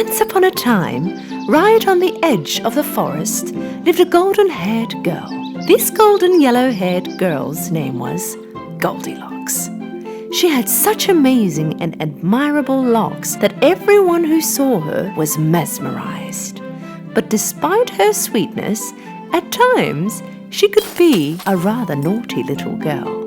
Once upon a time, right on the edge of the forest, lived a golden-haired girl. This golden yellow-haired girl's name was Goldilocks. She had such amazing and admirable locks that everyone who saw her was mesmerized. But despite her sweetness, at times she could be a rather naughty little girl.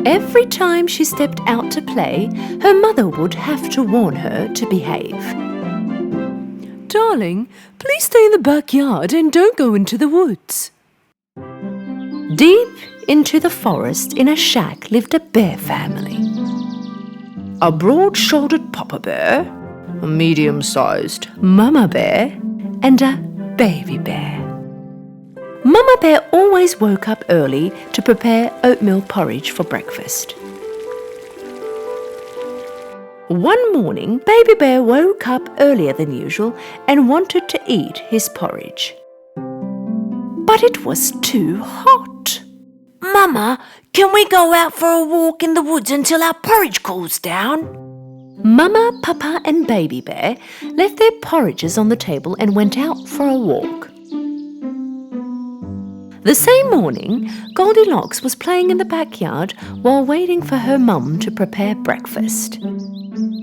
Every time she stepped out to play, her mother would have to warn her to behave. "Darling, please stay in the backyard and don't go into the woods." Deep into the forest in a shack lived a bear family. A broad-shouldered papa bear, a medium-sized mama bear, and a baby bear. Mama Bear always woke up early to prepare oatmeal porridge for breakfast. One morning, Baby Bear woke up earlier than usual and wanted to eat his porridge. But it was too hot. "Mama, can we go out for a walk in the woods until our porridge cools down?" Mama, Papa and Baby Bear left their porridges on the table and went out for a walk. The same morning, Goldilocks was playing in the backyard while waiting for her mum to prepare breakfast.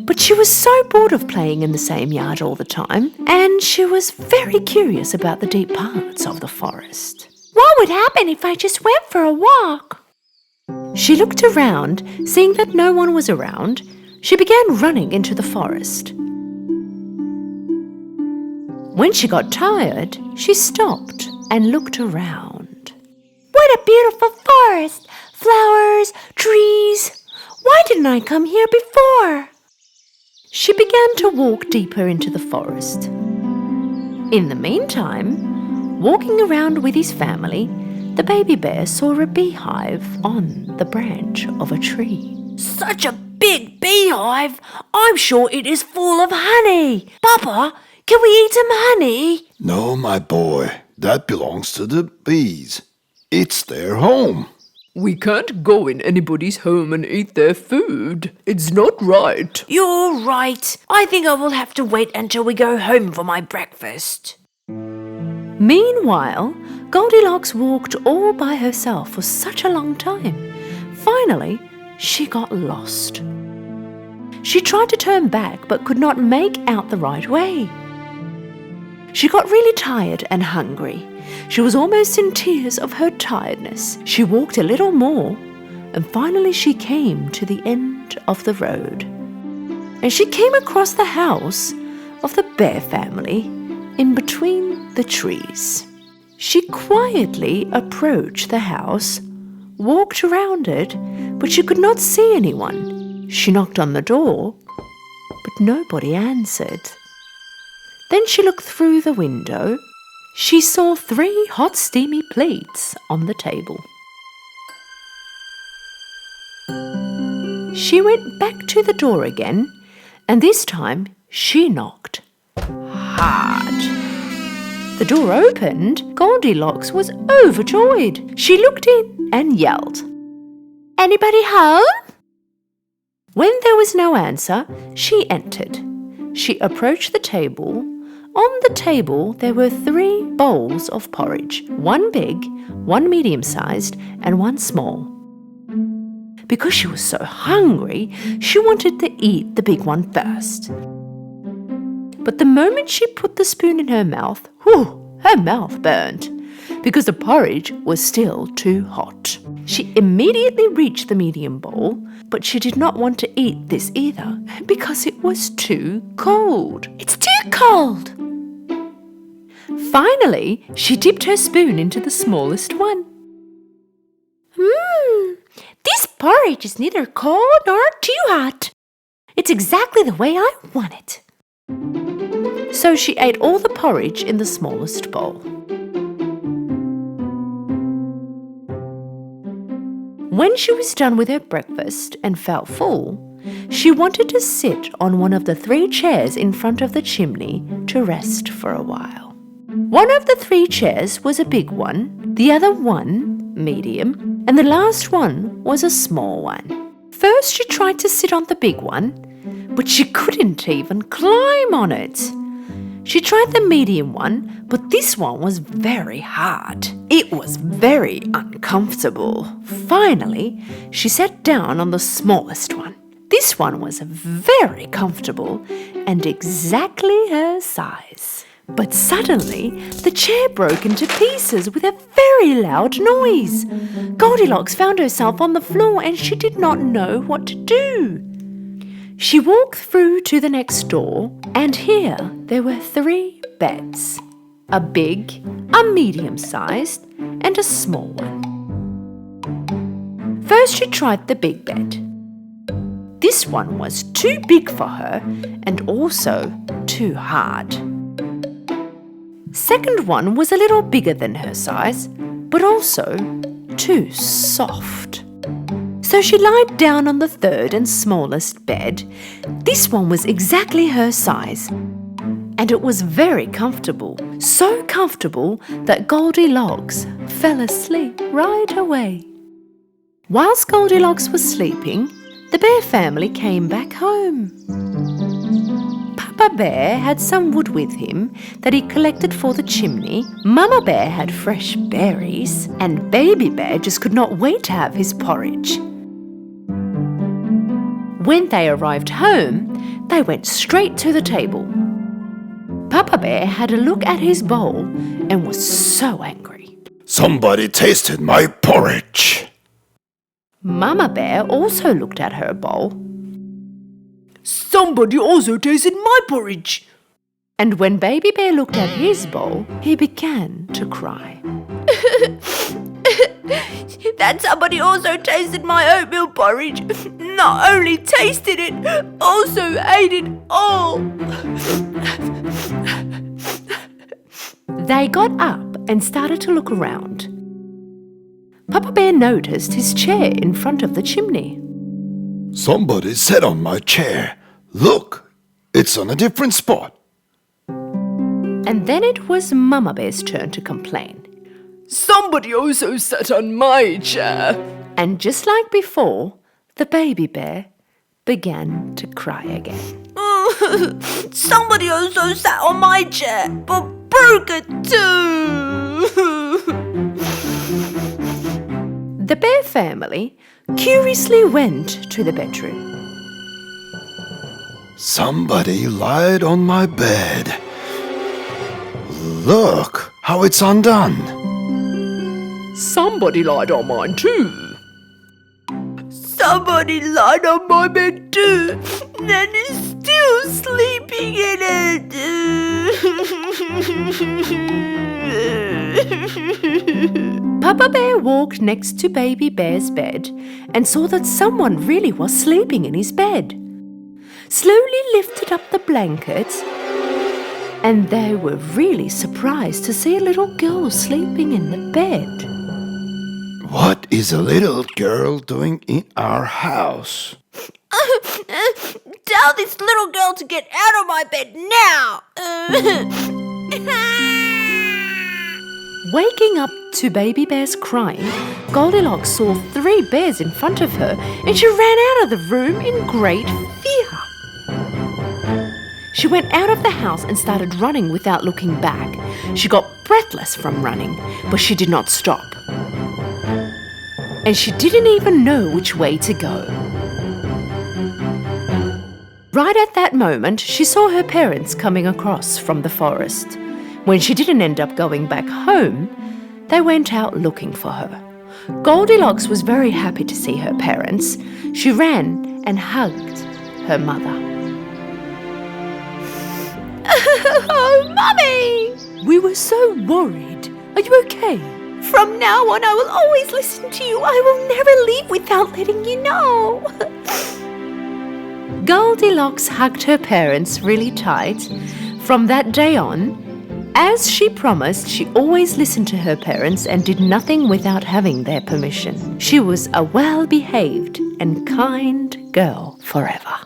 But she was so bored of playing in the same yard all the time, and she was very curious about the deep parts of the forest. What would happen if I just went for a walk? She looked around, seeing that no one was around. She began running into the forest. When she got tired, she stopped and looked around. What a beautiful forest! Flowers, trees. Why didn't I come here before? She began to walk deeper into the forest. In the meantime, walking around with his family, the baby bear saw a beehive on the branch of a tree. Such a big beehive! I'm sure it is full of honey. Papa, can we eat some honey? No, my boy, that belongs to the bees. It's their home. We can't go in anybody's home and eat their food. It's not right. You're right. I think I will have to wait until we go home for my breakfast. Meanwhile, Goldilocks walked all by herself for such a long time. Finally, she got lost. She tried to turn back but could not make out the right way. She got really tired and hungry. She was almost in tears of her tiredness. She walked a little more, and finally she came to the end of the road. And she came across the house of the bear family in between the trees. She quietly approached the house, walked around it, but she could not see anyone. She knocked on the door, but nobody answered. Then she looked through the window. She saw 3 hot steamy plates on the table. She went back to the door again, and this time she knocked hard. The door opened. Goldilocks was overjoyed. She looked in and yelled, "Anybody home?" When there was no answer, she entered. She approached the table. On the table, there were 3 bowls of porridge, 1 big, 1 medium-sized, and 1 small. Because she was so hungry, she wanted to eat the big one first. But the moment she put the spoon in her mouth, her mouth burned, because the porridge was still too hot. She immediately reached the medium bowl, but she did not want to eat this either, because it was too cold. It's too cold! Finally, she dipped her spoon into the smallest one. This porridge is neither cold nor too hot. It's exactly the way I want it. So she ate all the porridge in the smallest bowl. When she was done with her breakfast and felt full, she wanted to sit on one of the 3 chairs in front of the chimney to rest for a while. One of the 3 chairs was a big one, the other one medium, and the last one was a small one. first she tried to sit on the big one, but she couldn't even climb on it. She tried the medium one, but this one was very hard. It was very uncomfortable. Finally, she sat down on the smallest one. This one was very comfortable and exactly her size. But suddenly, the chair broke into pieces with a very loud noise. Goldilocks found herself on the floor and she did not know what to do. She walked through to the next door, and here there were 3 beds. A big, a medium-sized, and a small one. First she tried the big bed. This one was too big for her and also too hard. Second one was a little bigger than her size, but also too soft. So she lied down on the third and smallest bed. This one was exactly her size, and it was very comfortable. So comfortable that Goldilocks fell asleep right away. Whilst Goldilocks was sleeping, the bear family came back home. Papa Bear had some wood with him that he collected for the chimney. Mama Bear had fresh berries, and Baby Bear just could not wait to have his porridge. When they arrived home, they went straight to the table. Papa Bear had a look at his bowl and was so angry. Somebody tasted my porridge. Mama Bear also looked at her bowl. Somebody also tasted my porridge. And when Baby Bear looked at his bowl, he began to cry. That somebody also tasted my oatmeal porridge. Not only tasted it, also ate it all. They got up and started to look around. Papa Bear noticed his chair in front of the chimney. Somebody sat on my chair. Look, it's on a different spot. And then it was Mama Bear's turn to complain. Somebody also sat on my chair. And just like before, the baby bear began to cry again. Somebody also sat on my chair, but broke it too. The bear family curiously went to the bedroom. Somebody lied on my bed. Look how it's undone. Somebody lied on mine too. Somebody lied on my bed too, and is still sleeping in it. Papa Bear walked next to Baby Bear's bed and saw that someone really was sleeping in his bed. Slowly lifted up the blankets, and they were really surprised to see a little girl sleeping in the bed. What is a little girl doing in our house? Tell this little girl to get out of my bed now. Waking up to Baby Bear's crying, Goldilocks saw 3 bears in front of her and she ran out of the room in great fear. She went out of the house and started running without looking back. She got breathless from running, but she did not stop. And she didn't even know which way to go. Right at that moment, she saw her parents coming across from the forest. When she didn't end up going back home, they went out looking for her. Goldilocks was very happy to see her parents. She ran and hugged her mother. Oh, Mummy! We were so worried. Are you okay? From now on, I will always listen to you. I will never leave without letting you know. Goldilocks hugged her parents really tight. From that day on, as she promised, she always listened to her parents and did nothing without having their permission. She was a well-behaved and kind girl forever.